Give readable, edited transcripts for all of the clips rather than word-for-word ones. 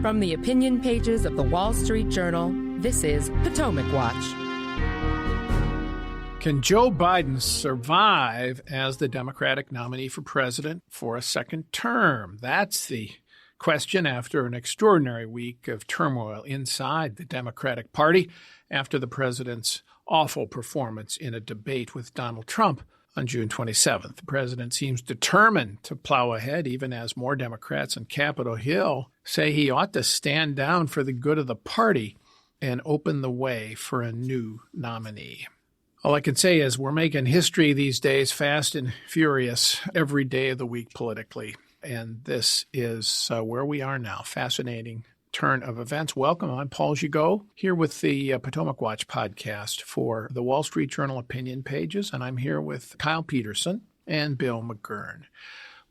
From the opinion pages of the Wall Street Journal, this is Potomac Watch. Can Joe Biden survive as the Democratic nominee for president for a second term? That's the question after an extraordinary week of turmoil inside the Democratic Party after the president's awful performance in a debate with Donald Trump on June 27th. The president seems determined to plow ahead, even as more Democrats on Capitol Hill say he ought to stand down for the good of the party and open the way for a new nominee. All I can say is we're making history these days, fast and furious, every day of the week politically. And this is where we are now. Fascinating turn of events. Welcome. I'm Paul Gigot, here with the Potomac Watch podcast for the Wall Street Journal opinion pages. And I'm here with Kyle Peterson and Bill McGurn.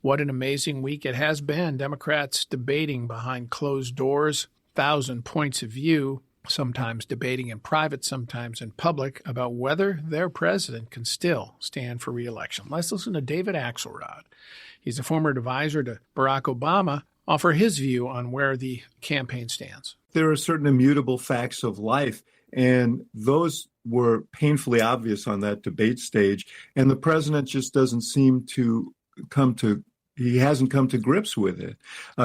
What an amazing week it has been. Democrats debating behind closed doors, 1,000 points of view, sometimes debating in private, sometimes in public, about whether their president can still stand for re-election. Let's listen to David Axelrod. He's a former advisor to Barack Obama, offer his view on where the campaign stands. There are certain immutable facts of life, and those were painfully obvious on that debate stage. And the president just doesn't seem to he hasn't come to grips with it.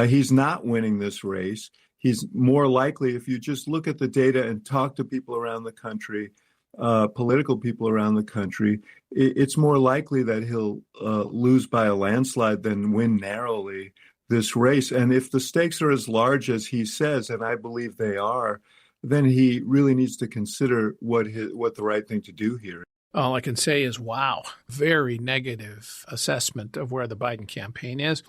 He's not winning this race. He's more likely, if you just look at the data and talk to people around the country, political people around the country, it's more likely that he'll lose by a landslide than win narrowly this race. And if the stakes are as large as he says, and I believe they are, then he really needs to consider what the right thing to do here. All I can say is, wow, very negative assessment of where the Biden campaign is.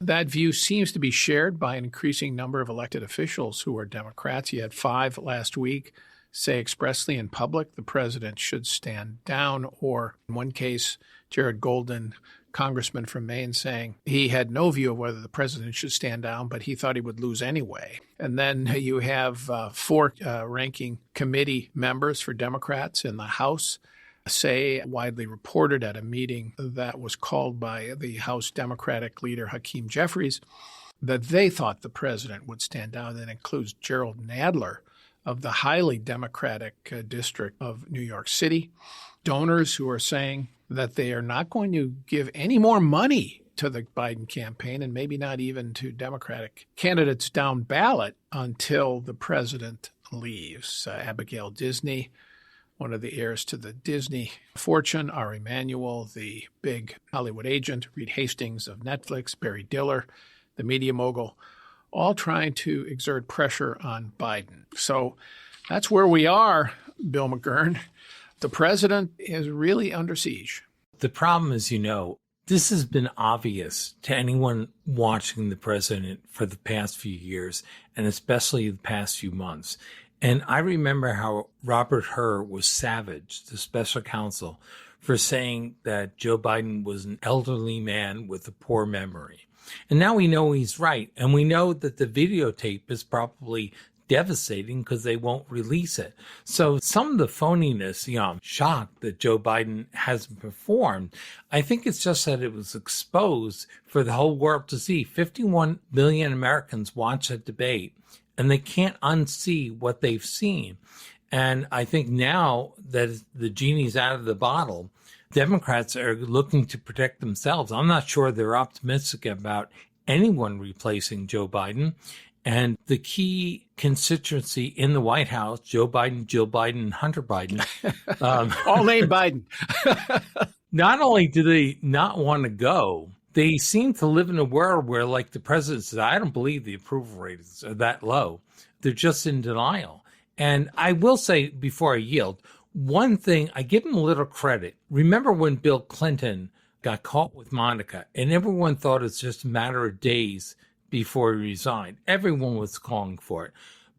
That view seems to be shared by an increasing number of elected officials who are Democrats. You had 5 last week say expressly in public the president should stand down, or in one case, Jared Golden, congressman from Maine, saying he had no view of whether the president should stand down, but he thought he would lose anyway. And then you have 4 ranking committee members for Democrats in the House say, widely reported at a meeting that was called by the House Democratic leader Hakeem Jeffries, that they thought the president would stand down. That includes Gerald Nadler of the highly Democratic district of New York City. Donors who are saying that they are not going to give any more money to the Biden campaign, and maybe not even to Democratic candidates down ballot, until the president leaves. Abigail Disney, one of the heirs to the Disney fortune, Ari Emanuel, the big Hollywood agent, Reed Hastings of Netflix, Barry Diller, the media mogul, all trying to exert pressure on Biden. So that's where we are, Bill McGurn. The president is really under siege. The problem is, this has been obvious to anyone watching the president for the past few years, and especially the past few months. And I remember how Robert Hur was savage, the special counsel, for saying that Joe Biden was an elderly man with a poor memory. And now we know he's right. And we know that the videotape is probably devastating because they won't release it. So some of the phoniness, I'm shocked that Joe Biden hasn't performed. I think it's just that it was exposed for the whole world to see. 51 million Americans watch that debate, and they can't unsee what they've seen. And I think now that the genie's out of the bottle, Democrats are looking to protect themselves. I'm not sure they're optimistic about anyone replacing Joe Biden. And the key constituency in the White House, Joe Biden, Jill Biden, and Hunter Biden. All named Biden. Not only do they not want to go, they seem to live in a world where, like the president said, I don't believe the approval ratings are that low. They're just in denial. And I will say, before I yield, one thing, I give him a little credit. Remember when Bill Clinton got caught with Monica, and everyone thought it's just a matter of days before he resigned. Everyone was calling for it.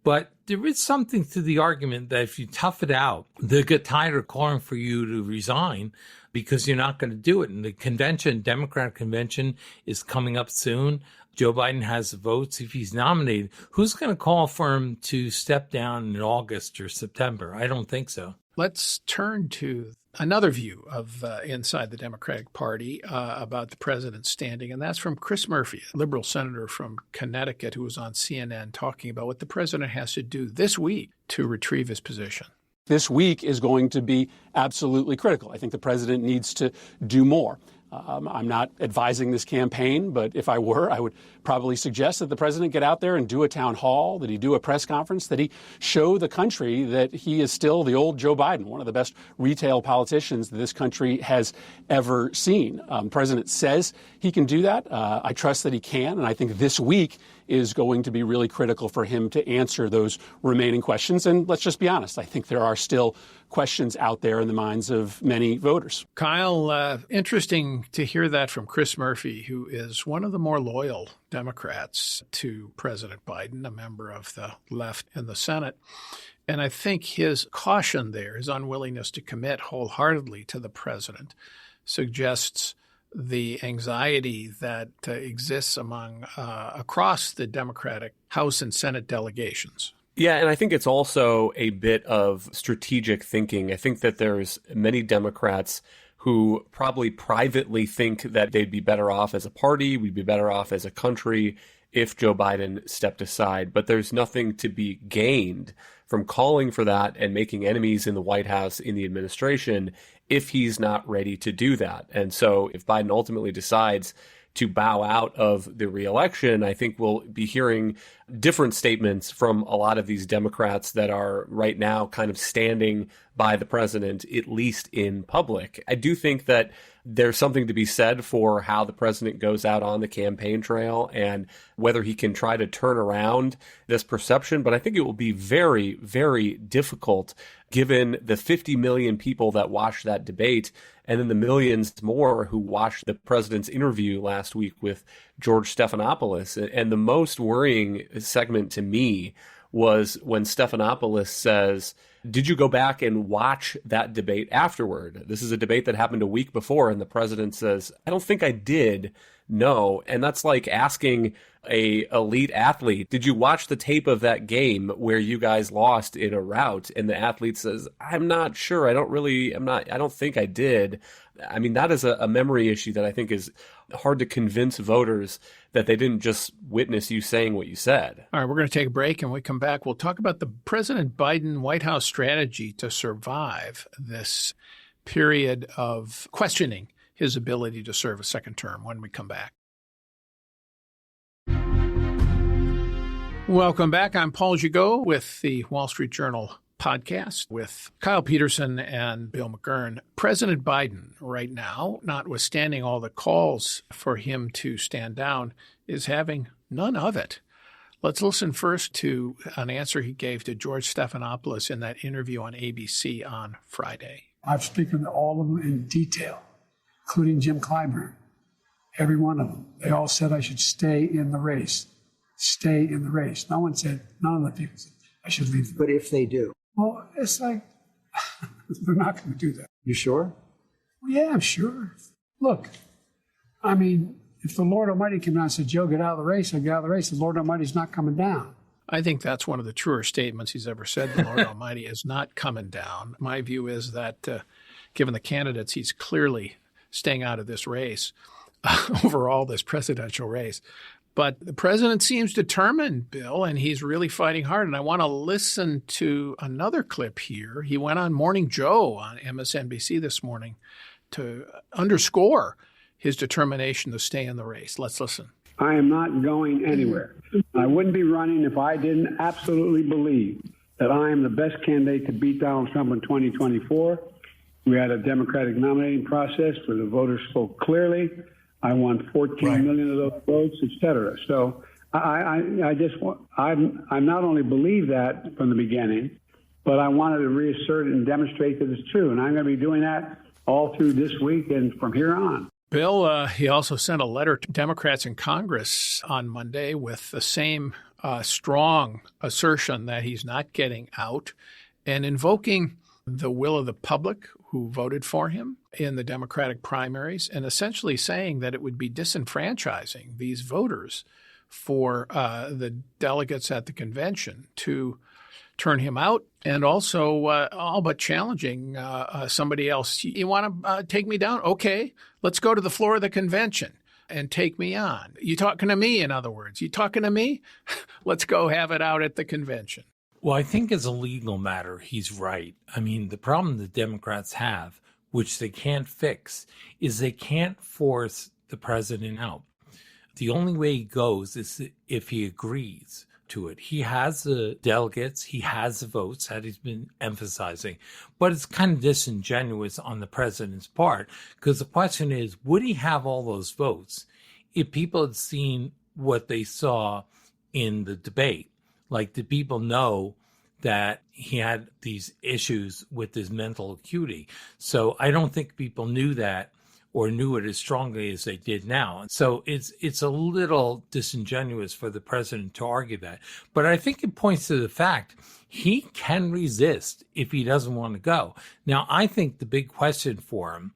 But there is something to the argument that if you tough it out, they'll get tired of calling for you to resign because you're not going to do it. And the convention, Democratic convention, is coming up soon. Joe Biden has the votes. If he's nominated, who's going to call for him to step down in August or September? I don't think so. Let's turn to another view of inside the Democratic Party about the president's standing, and that's from Chris Murphy, a liberal senator from Connecticut who was on CNN talking about what the president has to do this week to retrieve his position. This week is going to be absolutely critical. I think the president needs to do more. I'm not advising this campaign, but if I were, I would probably suggest that the president get out there and do a town hall, that he do a press conference, that he show the country that he is still the old Joe Biden, one of the best retail politicians that this country has ever seen. The president says he can do that. I trust that he can, and I think this week is going to be really critical for him to answer those remaining questions. And let's just be honest, I think there are still questions out there in the minds of many voters. Kyle, interesting to hear that from Chris Murphy, who is one of the more loyal Democrats to President Biden, a member of the left in the Senate. And I think his caution there, his unwillingness to commit wholeheartedly to the president, suggests the anxiety that exists among across the Democratic House and Senate delegations. Yeah, and I think it's also a bit of strategic thinking. I think that there's many Democrats who probably privately think that they'd be better off as a party, we'd be better off as a country if Joe Biden stepped aside. But there's nothing to be gained from calling for that and making enemies in the White House, in the administration, if he's not ready to do that. And so if Biden ultimately decides to bow out of the reelection, I think we'll be hearing different statements from a lot of these Democrats that are right now kind of standing by the president, at least in public. I do think that there's something to be said for how the president goes out on the campaign trail and whether he can try to turn around this perception. But I think it will be very, very difficult given the 50 million people that watched that debate and then the millions more who watched the president's interview last week with George Stephanopoulos. And the most worrying segment to me was when Stephanopoulos says, did you go back and watch that debate afterward? This is a debate that happened a week before, and the president says, I don't think I did. No. And that's like asking a elite athlete, did you watch the tape of that game where you guys lost in a rout? And the athlete says, I'm not sure. I don't think I did. I mean, that is a memory issue that I think is hard to convince voters that they didn't just witness you saying what you said. All right, we're going to take a break, and when we come back, we'll talk about the President Biden White House strategy to survive this period of questioning his ability to serve a second term when we come back. Welcome back. I'm Paul Gigot with the Wall Street Journal podcast with Kyle Peterson and Bill McGurn. President Biden right now, notwithstanding all the calls for him to stand down, is having none of it. Let's listen first to an answer he gave to George Stephanopoulos in that interview on ABC on Friday. I've spoken to all of them in detail, including Jim Clyburn, every one of them. They all said I should stay in the race. Stay in the race. None of the people said I should leave. But if they do? Well, it's like, they're not going to do that. You sure? Well, yeah, I'm sure. Look, I mean, if the Lord Almighty came down and said, Joe, get out of the race, I get out of the race, the Lord Almighty's not coming down. I think that's one of the truer statements he's ever said. The Lord Almighty is not coming down. My view is that given the candidates, he's clearly staying out of this race, overall this presidential race. But the president seems determined, Bill, and he's really fighting hard. And I want to listen to another clip here. He went on Morning Joe on MSNBC this morning to underscore his determination to stay in the race. Let's listen. I am not going anywhere. I wouldn't be running if I didn't absolutely believe that I am the best candidate to beat Donald Trump in 2024. We had a Democratic nominating process where the voters spoke clearly. I won 14 million of those votes, et cetera. So I not only believe that from the beginning, but I wanted to reassert and demonstrate that it's true. And I'm going to be doing that all through this week and from here on. Bill, he also sent a letter to Democrats in Congress on Monday with the same strong assertion that he's not getting out and invoking the will of the public who voted for him in the Democratic primaries, and essentially saying that it would be disenfranchising these voters for the delegates at the convention to turn him out, and also all but challenging somebody else. You want to take me down? Okay, let's go to the floor of the convention and take me on. You talking to me, in other words? You talking to me? Let's go have it out at the convention. Well, I think as a legal matter, he's right. I mean, the problem the Democrats have, which they can't fix, is they can't force the president out. The only way he goes is if he agrees to it. He has the delegates, he has the votes that he's been emphasizing, but it's kind of disingenuous on the president's part, because the question is, would he have all those votes if people had seen what they saw in the debate? Like, did people know that he had these issues with his mental acuity? So I don't think people knew that, or knew it as strongly as they did now. And so it's a little disingenuous for the president to argue that. But I think it points to the fact he can resist if he doesn't want to go. Now, I think the big question for him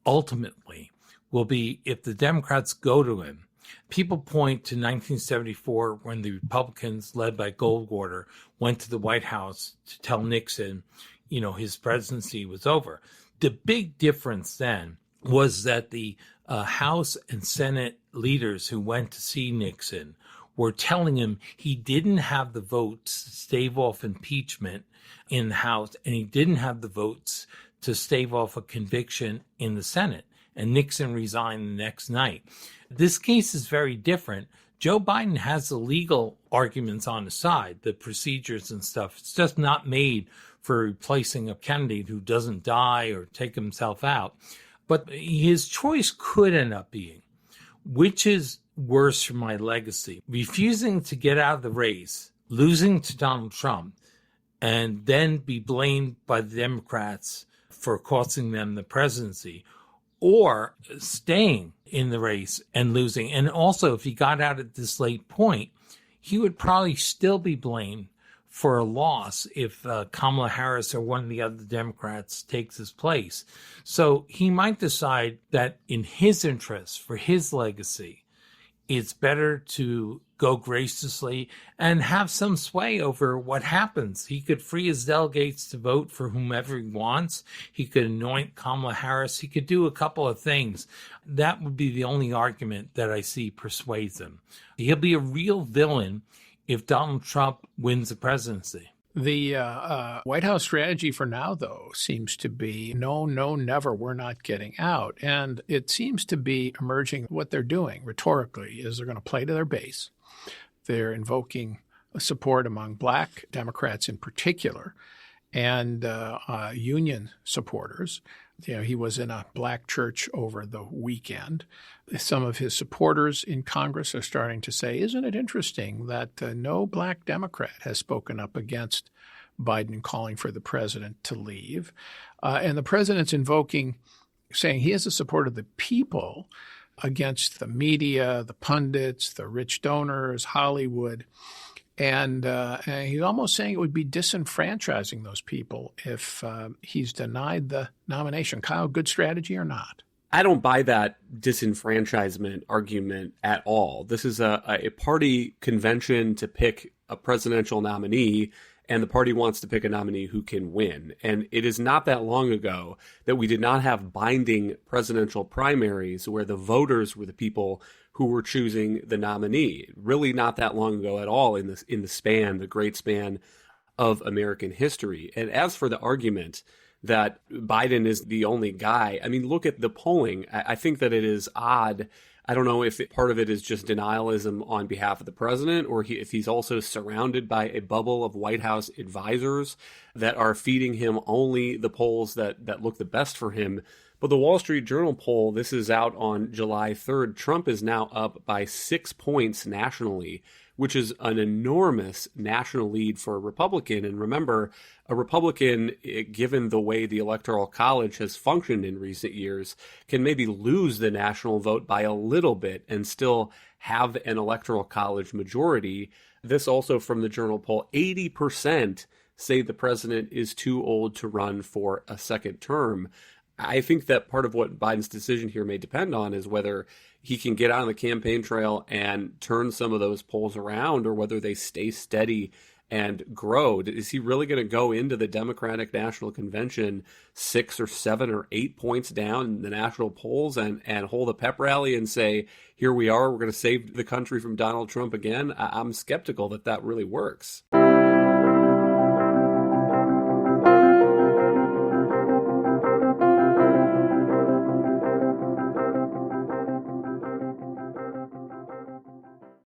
ultimately will be if the Democrats go to him. People point to 1974 when the Republicans, led by Goldwater, went to the White House to tell Nixon, his presidency was over. The big difference then was that the House and Senate leaders who went to see Nixon were telling him he didn't have the votes to stave off impeachment in the House, and he didn't have the votes to stave off a conviction in the Senate. And Nixon resigned the next night. This case is very different. Joe Biden has the legal arguments on his side, the procedures and stuff. It's just not made for replacing a candidate who doesn't die or take himself out. But his choice could end up being, which is worse for my legacy? Refusing to get out of the race, losing to Donald Trump, and then be blamed by the Democrats for costing them the presidency, or staying in the race and losing. And also, if he got out at this late point, he would probably still be blamed for a loss if Kamala Harris or one of the other Democrats takes his place. So he might decide that in his interest, for his legacy, it's better to go graciously and have some sway over what happens. He could free his delegates to vote for whomever he wants. He could anoint Kamala Harris. He could do a couple of things. That would be the only argument that I see persuades him. He'll be a real villain if Donald Trump wins the presidency. The White House strategy for now, though, seems to be no, never, we're not getting out. And it seems to be emerging what they're doing rhetorically is they're going to play to their base. They're invoking support among black Democrats in particular and union supporters. He was in a black church over the weekend. Some of his supporters in Congress are starting to say, isn't it interesting that no black Democrat has spoken up against Biden calling for the president to leave? And the president's saying he has the support of the people against the media, the pundits, the rich donors, Hollywood. And he's almost saying it would be disenfranchising those people if he's denied the nomination. Kyle, good strategy or not? I don't buy that disenfranchisement argument at all. This is a party convention to pick a presidential nominee, and the party wants to pick a nominee who can win. And it is not that long ago that we did not have binding presidential primaries where the voters were the people who were choosing the nominee. Really not that long ago at all in the great span of American history. And as for the argument that Biden is the only guy, I mean, look at the polling. I think that it is odd. I don't know if part of it is just denialism on behalf of the president, or if he's also surrounded by a bubble of White House advisors that are feeding him only the polls that look the best for him. But the Wall Street Journal poll, this is out on July 3rd, Trump is now up by 6 points nationally, which is an enormous national lead for a Republican. And remember, a Republican, given the way the Electoral College has functioned in recent years, can maybe lose the national vote by a little bit and still have an Electoral College majority. This also from the Journal poll, 80% say the president is too old to run for a second term. I think that part of what Biden's decision here may depend on is whether he can get on the campaign trail and turn some of those polls around, or whether they stay steady and grow? Is he really going to go into the Democratic National Convention 6 or 7 or 8 points down in the national polls and hold a pep rally and say, here we are, we're going to save the country from Donald Trump again? I'm skeptical that really works.